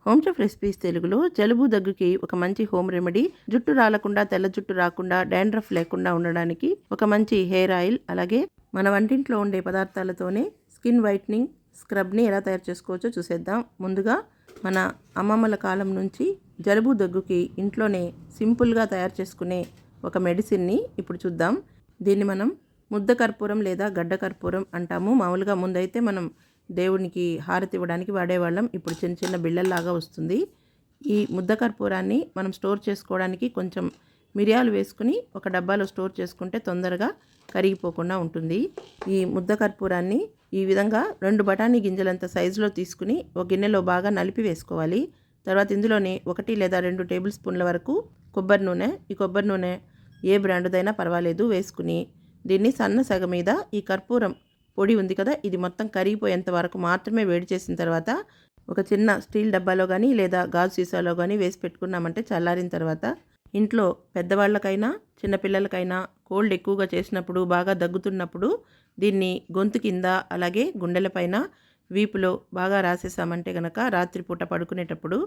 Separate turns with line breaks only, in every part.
Home chef recipes తెలుగులో జలుబు దగ్గుకి ఒక మంచి హోమ్ రెమెడీ, జుట్టు రాలకుండా తెల్ల జుట్టు రాకుండా డాండ్రఫ్ లేకుండా ఉండడానికి ఒక మంచి హెయిర్ ఆయిల్, అలాగే మన వంటింట్లో ఉండే పదార్థాలతోనే స్కిన్ వైట్నింగ్ స్క్రబ్ని ఎలా తయారు చేసుకోవచ్చో చూసేద్దాం. ముందుగా మన అమ్మమ్మల కాలం నుంచి జలుబు దగ్గుకి ఇంట్లోనే సింపుల్గా తయారు చేసుకునే ఒక మెడిసిన్ని ఇప్పుడు చూద్దాం. దీన్ని మనం ముద్ద కర్పూరం లేదా గడ్డ కర్పూరం అంటాము. మామూలుగా ముందైతే మనం దేవునికి హారతి ఇవ్వడానికి వాడేవాళ్ళం. ఇప్పుడు చిన్న చిన్న బిళ్ళల్లాగా వస్తుంది. ఈ ముద్ద కర్పూరాన్ని మనం స్టోర్ చేసుకోవడానికి కొంచెం మిరియాలు వేసుకుని ఒక డబ్బాలో స్టోర్ చేసుకుంటే తొందరగా కరిగిపోకుండా ఉంటుంది. ఈ ముద్ద కర్పూరాన్ని ఈ విధంగా 2 బఠానీ గింజలంత సైజులో తీసుకుని ఒక గిన్నెలో బాగా నలిపి వేసుకోవాలి. తర్వాత ఇందులోనే 1 లేదా 2 టేబుల్ స్పూన్ల వరకు కొబ్బరి నూనె, ఈ కొబ్బరి నూనె ఏ బ్రాండ్దైనా పర్వాలేదు, వేసుకుని దీన్ని సన్న సెగ మీద ఈ కర్పూరం పొడి ఉంది కదా, ఇది మొత్తం కరిగిపోయేంత వరకు మాత్రమే వేడి చేసిన తర్వాత ఒక చిన్న స్టీల్ డబ్బాలో కానీ లేదా గాజు సీసాలో కానీ వేసి పెట్టుకున్నామంటే చల్లారిన తర్వాత ఇంట్లో పెద్దవాళ్ళకైనా చిన్నపిల్లలకైనా కోల్డ్ ఎక్కువగా చేసినప్పుడు, బాగా దగ్గుతున్నప్పుడు దీన్ని గొంతు కింద అలాగే గుండెలపైన వీపులో బాగా రాసేసామంటే కనుక రాత్రిపూట పడుకునేటప్పుడు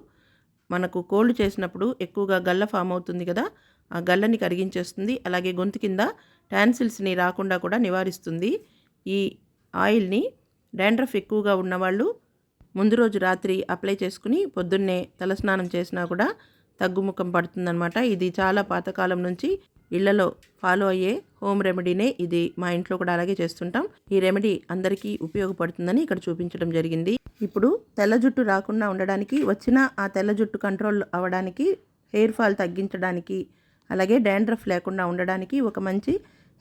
మనకు కోల్డ్ చేసినప్పుడు ఎక్కువగా గల్ల ఫామ్ అవుతుంది కదా, ఆ గల్లని కరిగించేస్తుంది. అలాగే గొంతు కింద టాన్సిల్స్ని రాకుండా కూడా నివారిస్తుంది. ఈ ఆయిల్ని డాండ్రఫ్ ఎక్కువగా ఉన్నవాళ్ళు ముందు రోజు రాత్రి అప్లై చేసుకుని పొద్దున్నే తలస్నానం చేసినా కూడా తగ్గుముఖం పడుతుందన్నమాట. ఇది చాలా పాతకాలం నుంచి ఇళ్లలో ఫాలో అయ్యే హోమ్ రెమెడీనే ఇది. మా ఇంట్లో కూడా అలాగే చేస్తుంటాం. ఈ రెమెడీ అందరికీ ఉపయోగపడుతుందని ఇక్కడ చూపించడం జరిగింది. ఇప్పుడు తెల్ల జుట్టు రాకుండా ఉండడానికి, వచ్చిన ఆ తెల్ల జుట్టు కంట్రోల్ అవ్వడానికి, హెయిర్ ఫాల్ తగ్గించడానికి, అలాగే డాండ్రఫ్ లేకుండా ఉండడానికి ఒక మంచి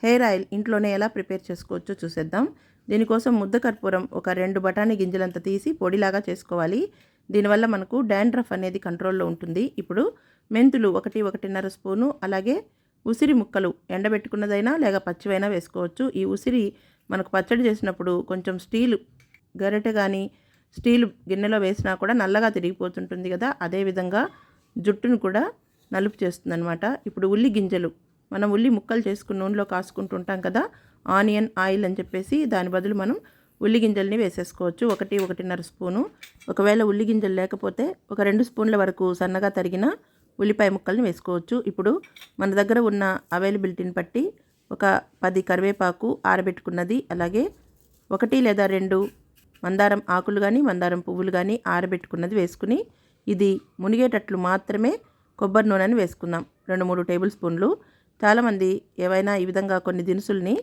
హెయిర్ ఆయిల్ ఇంట్లోనే ఎలా ప్రిపేర్ చేసుకోవచ్చో చూసేద్దాం. దీనికోసం ముద్ద కర్పూరం ఒక 2 బఠానీ గింజలంతా తీసి పొడిలాగా చేసుకోవాలి. దీనివల్ల మనకు డాండ్రఫ్ అనేది కంట్రోల్లో ఉంటుంది. ఇప్పుడు మెంతులు 1-1.5 స్పూను, అలాగే ఉసిరి ముక్కలు ఎండబెట్టుకున్నదైనా లేక పచ్చివైనా వేసుకోవచ్చు. ఈ ఉసిరి మనకు పచ్చడి చేసినప్పుడు కొంచెం స్టీలు గరిటె కానీ స్టీలు గిన్నెలో వేసినా కూడా నల్లగా తిరిగిపోతుంటుంది కదా, అదేవిధంగా జుట్టును కూడా నలుపు చేస్తుందన్నమాట. ఇప్పుడు ఉల్లి గింజలు, మనం ఉల్లి ముక్కలు చేసుకుని నూనెలో కాసుకుంటుంటాం కదా, ఆనియన్ ఆయిల్ అని చెప్పేసి, దాని బదులు మనం ఉల్లి గింజల్ని వేసేసుకోవచ్చు. 1-1.5 స్పూను. ఒకవేళ ఉల్లి గింజలు లేకపోతే ఒక 2 స్పూన్ల వరకు సన్నగా తరిగిన ఉల్లిపాయ ముక్కల్ని వేసుకోవచ్చు. ఇప్పుడు మన దగ్గర ఉన్న అవైలబిలిటీని బట్టి ఒక 10 కరివేపాకు ఆరబెట్టుకున్నది, అలాగే 1 లేదా 2 మందారం ఆకులు కానీ మందారం పువ్వులు కానీ ఆరబెట్టుకున్నది వేసుకుని ఇది మునిగేటట్లు మాత్రమే కొబ్బరి నూనెని వేసుకుందాం. 2-3 టేబుల్ స్పూన్లు. చాలామంది ఏవైనా ఈ విధంగా కొన్ని దినుసుల్ని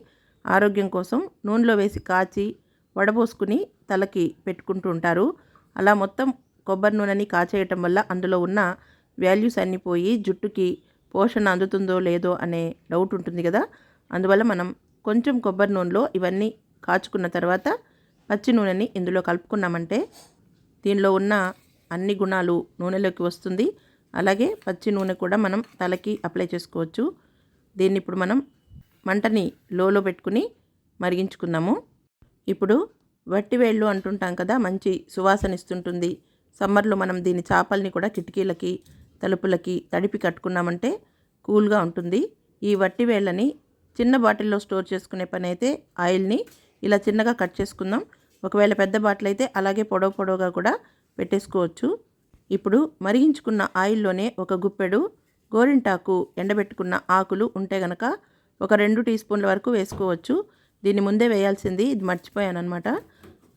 ఆరోగ్యం కోసం నూనెలో వేసి కాచి వడబోసుకుని తలకి పెట్టుకుంటూ ఉంటారు. అలా మొత్తం కొబ్బరి నూనెని కాచేయటం వల్ల అందులో ఉన్న వాల్యూస్ అన్నీ పోయి జుట్టుకి పోషణ అందుతుందో లేదో అనే డౌట్ ఉంటుంది కదా, అందువల్ల మనం కొంచెం కొబ్బరి నూనెలో ఇవన్నీ కాచుకున్న తర్వాత పచ్చి నూనెని ఇందులో కలుపుకున్నామంటే దీనిలో ఉన్న అన్ని గుణాలు నూనెలోకి వస్తుంది. అలాగే పచ్చి నూనె కూడా మనం తలకి అప్లై చేసుకోవచ్చు. దీన్ని ఇప్పుడు మనం మంటని లోలో పెట్టుకుని మరిగించుకుందాము. ఇప్పుడు వట్టివేళ్ళు అంటుంటాం కదా, మంచి సువాసన ఇస్తుంటుంది. సమ్మర్లో మనం దీని చాపల్ని కూడా కిటికీలకి తలుపులకి తడిపి కట్టుకున్నామంటే కూల్గా ఉంటుంది. ఈ వట్టివేళ్ళని చిన్న బాటిల్లో స్టోర్ చేసుకునే పని అయితే ఆయిల్ని ఇలా చిన్నగా కట్ చేసుకుందాం. ఒకవేళ పెద్ద బాటిల్ అయితే అలాగే పొడవుగా కూడా పెట్టేసుకోవచ్చు. ఇప్పుడు మరిగించుకున్న ఆయిల్లోనే ఒక గుప్పెడు గోరింటాకు ఎండబెట్టుకున్న ఆకులు ఉంటే గనక ఒక 2 టీ స్పూన్ల వరకు వేసుకోవచ్చు. దీన్ని ముందే వేయాల్సింది, ఇది మర్చిపోయాను అనమాట.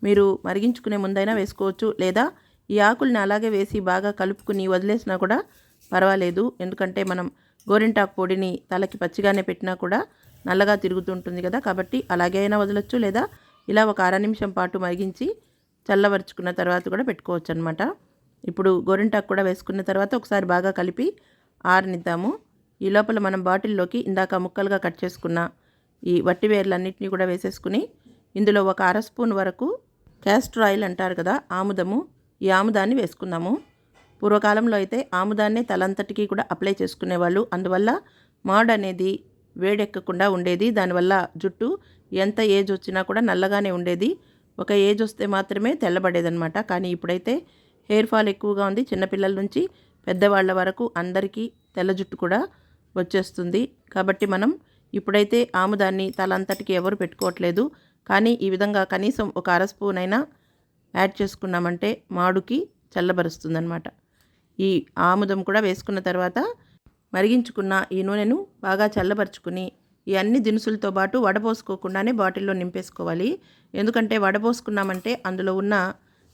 మీరు మరిగించుకునే ముందైనా వేసుకోవచ్చు, లేదా ఈ ఆకుల్ని అలాగే వేసి బాగా కలుపుకుని వదిలేసినా కూడా పర్వాలేదు. ఎందుకంటే మనం గోరింటాకు పొడిని తలకి పచ్చిగానే పెట్టినా కూడా నల్లగా తిరుగుతుంటుంది కదా, కాబట్టి అలాగే అయినా వదలొచ్చు, లేదా ఇలా ఒక అర నిమిషం పాటు మరిగించి చల్లవరుచుకున్న తర్వాత కూడా పెట్టుకోవచ్చు అనమాట. ఇప్పుడు గోరింటాకు కూడా వేసుకున్న తర్వాత ఒకసారి బాగా కలిపి ఆరనిద్దాము. ఈ లోపల మనం బాటిల్లోకి ఇందాక ముక్కలుగా కట్ చేసుకున్న ఈ వట్టివేర్లన్నింటినీ కూడా వేసేసుకుని ఇందులో ఒక అర స్పూన్ వరకు క్యాస్టర్ ఆయిల్ అంటారు కదా, ఆముదము, ఈ ఆముదాన్ని వేసుకుందాము. పూర్వకాలంలో అయితే ఆముదాన్నే తలంతటికి కూడా అప్లై చేసుకునేవాళ్ళు. అందువల్ల మాడ్ అనేది వేడెక్కకుండా ఉండేది. దానివల్ల జుట్టు ఎంత ఏజ్ వచ్చినా కూడా నల్లగానే ఉండేది. ఒక ఏజ్ వస్తే మాత్రమే తెల్లబడేదన్నమాట. కానీ ఇప్పుడైతే హెయిర్ ఫాల్ ఎక్కువగా ఉంది. చిన్నపిల్లల నుంచి పెద్దవాళ్ళ వరకు అందరికీ తెల్ల జుట్టు కూడా వచ్చేస్తుంది. కాబట్టి మనం ఇప్పుడైతే ఆముదాన్ని తలంతటికి ఎవరు పెట్టుకోవట్లేదు. కానీ ఈ విధంగా కనీసం ఒక అర స్పూన్ అయినా యాడ్ చేసుకున్నామంటే మాడుకి చల్లబరుస్తుందన్నమాట. ఈ ఆముదం కూడా వేసుకున్న తర్వాత మరిగించుకున్న ఈ నూనెను బాగా చల్లబరుచుకుని ఈ అన్ని దినుసులతో పాటు వడపోసుకోకుండానే బాటిల్లో నింపేసుకోవాలి. ఎందుకంటే వడపోసుకున్నామంటే అందులో ఉన్న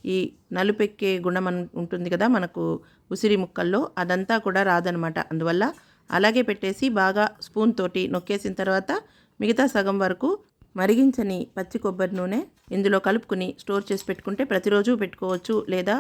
ఈ నలుపెక్కే గుణం ఉంటుంది కదా మనకు ఉసిరి ముక్కల్లో, అదంతా కూడా రాదనమాట. అందువల్ల అలాగే పెట్టేసి బాగా స్పూన్ తోటి నొక్కేసిన తర్వాత మిగతా సగం వరకు మరిగించని పచ్చి కొబ్బరి నూనె ఇందులో కలుపుకుని స్టోర్ చేసి పెట్టుకుంటే ప్రతిరోజు పెట్టుకోవచ్చు, లేదా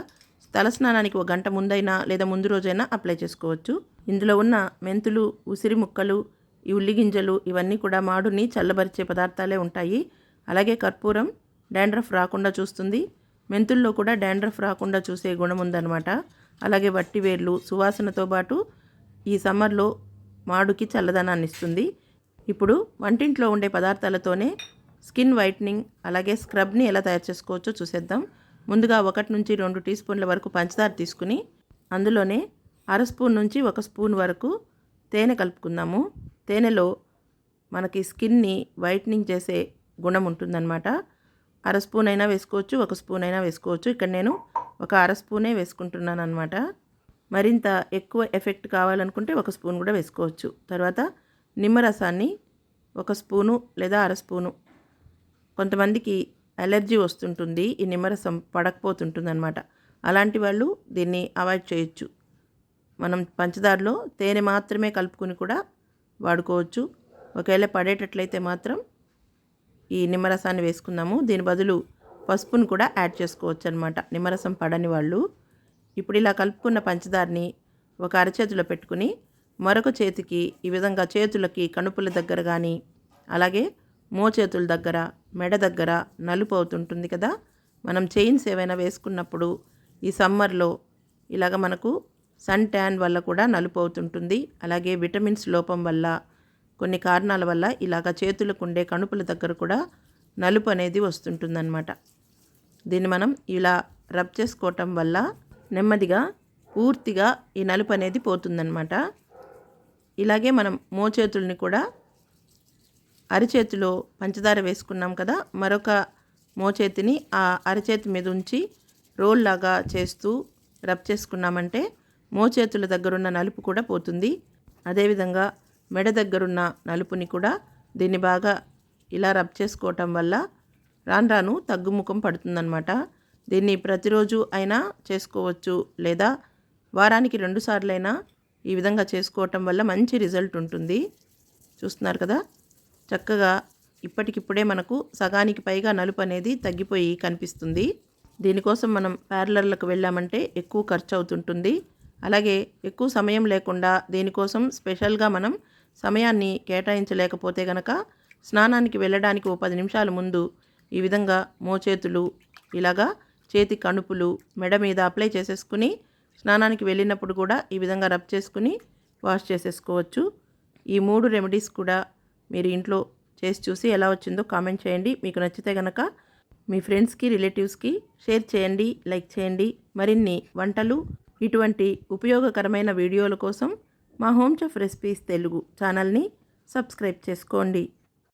తలస్నానానికి ఒక గంట ముందైనా లేదా ముందు రోజైనా అప్లై చేసుకోవచ్చు. ఇందులో ఉన్న మెంతులు, ఉసిరి ముక్కలు, ఈ ఉల్లిగింజలు ఇవన్నీ కూడా మాడుని చల్లబరిచే పదార్థాలే ఉంటాయి. అలాగే కర్పూరం డాండ్రఫ్ రాకుండా చూస్తుంది. మెంతుల్లో కూడా డాండ్రఫ్ రాకుండా చూసే గుణం ఉందన్నమాట. అలాగే వట్టివేర్లు సువాసనతో పాటు ఈ సమ్మర్లో మాడుకి చల్లదనాన్ని ఇస్తుంది. ఇప్పుడు వంటింట్లో ఉండే పదార్థాలతోనే స్కిన్ వైట్నింగ్ అలాగే స్క్రబ్ని ఎలా తయారు చేసుకోవచ్చో చూసేద్దాం. ముందుగా 1 నుంచి 2 టీ స్పూన్ల వరకు పంచదార తీసుకుని అందులోనే అర స్పూన్ నుంచి 1 స్పూన్ వరకు తేనె కలుపుకుందాము. తేనెలో మనకి స్కిన్ని వైట్నింగ్ చేసే గుణం ఉంటుందన్నమాట. అర స్పూన్ అయినా వేసుకోవచ్చు, 1 స్పూన్ అయినా వేసుకోవచ్చు. ఇక్కడ నేను ఒక అర స్పూనే వేసుకుంటున్నాను అనమాట. మరింత ఎక్కువ ఎఫెక్ట్ కావాలనుకుంటే 1 స్పూన్ కూడా వేసుకోవచ్చు. తర్వాత నిమ్మరసాన్ని 1 స్పూను లేదా అర స్పూను. కొంతమందికి అలర్జీ వస్తుంటుంది, ఈ నిమ్మరసం పడకపోతుంటుంది అనమాట. అలాంటి వాళ్ళు దీన్ని అవాయిడ్ చేయొచ్చు. మనం పంచదారలో తేనె మాత్రమే కలుపుకుని కూడా వాడుకోవచ్చు. ఒకవేళ పడేటట్లయితే మాత్రం ఈ నిమ్మరసాన్ని వేసుకుందాము. దీని బదులు పసుపును కూడా యాడ్ చేసుకోవచ్చు అనమాట, నిమ్మరసం పడని వాళ్ళు. ఇప్పుడు ఇలా కలుపుకున్న పంచదారని ఒక అరచేతిలో పెట్టుకుని మరొక చేతికి ఈ విధంగా చేతులకి కణుపుల దగ్గర కానీ అలాగే మోచేతుల దగ్గర, మెడ దగ్గర నలుపు అవుతుంటుంది కదా, మనం చైన్స్ ఏవైనా వేసుకున్నప్పుడు ఈ సమ్మర్లో ఇలాగ మనకు సన్ ట్యాన్ వల్ల కూడా నలుపు అవుతుంటుంది. అలాగే విటమిన్స్ లోపం వల్ల, కొన్ని కారణాల వల్ల ఇలాగ చేతులకు ఉండే కణుపుల దగ్గర కూడా నలుపు అనేది వస్తుంటుందన్నమాట. దీన్ని మనం ఇలా రబ్ చేసుకోవటం వల్ల నెమ్మదిగా పూర్తిగా ఈ నలుపు అనేది పోతుందన్నమాట. ఇలాగే మనం మోచేతుల్ని కూడా అరిచేతిలో పంచదార వేసుకున్నాం కదా, మరొక మోచేతిని ఆ అరచేతి మీద ఉంచి రోల్ లాగా చేస్తూ రబ్ చేసుకున్నామంటే మోచేతుల దగ్గరున్న నలుపు కూడా పోతుంది. అదేవిధంగా మెడ దగ్గరున్న నలుపుని కూడా దీన్ని బాగా ఇలా రబ్ చేసుకోవటం వల్ల రాను రాను తగ్గుముఖం పడుతుందన్నమాట. దీన్ని ప్రతిరోజు అయినా చేసుకోవచ్చు, లేదా వారానికి 2 సార్లైనా ఈ విధంగా చేసుకోవటం వల్ల మంచి రిజల్ట్ ఉంటుంది. చూస్తున్నారు కదా, చక్కగా ఇప్పటికిప్పుడే మనకు సగానికి పైగా నలుపు అనేది తగ్గిపోయి కనిపిస్తుంది. దీనికోసం మనం పార్లర్లకు వెళ్ళామంటే ఎక్కువ ఖర్చు అవుతుంటుంది. అలాగే ఎక్కువ సమయం లేకుండా దీనికోసం స్పెషల్గా మనం సమయాన్ని కేటాయించలేకపోతే గనక స్నానానికి వెళ్ళడానికి 10 నిమిషాల ముందు ఈ విధంగా మోచేతులు, ఇలాగా చేతి కణుపులు, మెడ మీద అప్లై చేసేసుకుని స్నానానికి వెళ్ళినప్పుడు కూడా ఈ విధంగా రబ్ చేసుకుని వాష్ చేసేసుకోవచ్చు. ఈ 3 రెమెడీస్ కూడా మీరు ఇంట్లో చేసి చూసి ఎలా వచ్చిందో కామెంట్ చేయండి. మీకు నచ్చితే కనుక మీ ఫ్రెండ్స్కి, రిలేటివ్స్కి షేర్ చేయండి, లైక్ చేయండి. మరిన్ని వంటలు, ఇటువంటి ఉపయోగకరమైన వీడియోల కోసం మా హోమ్ చెఫ్ రెసిపీస్ తెలుగు ఛానల్ని సబ్స్క్రైబ్ చేసుకోండి.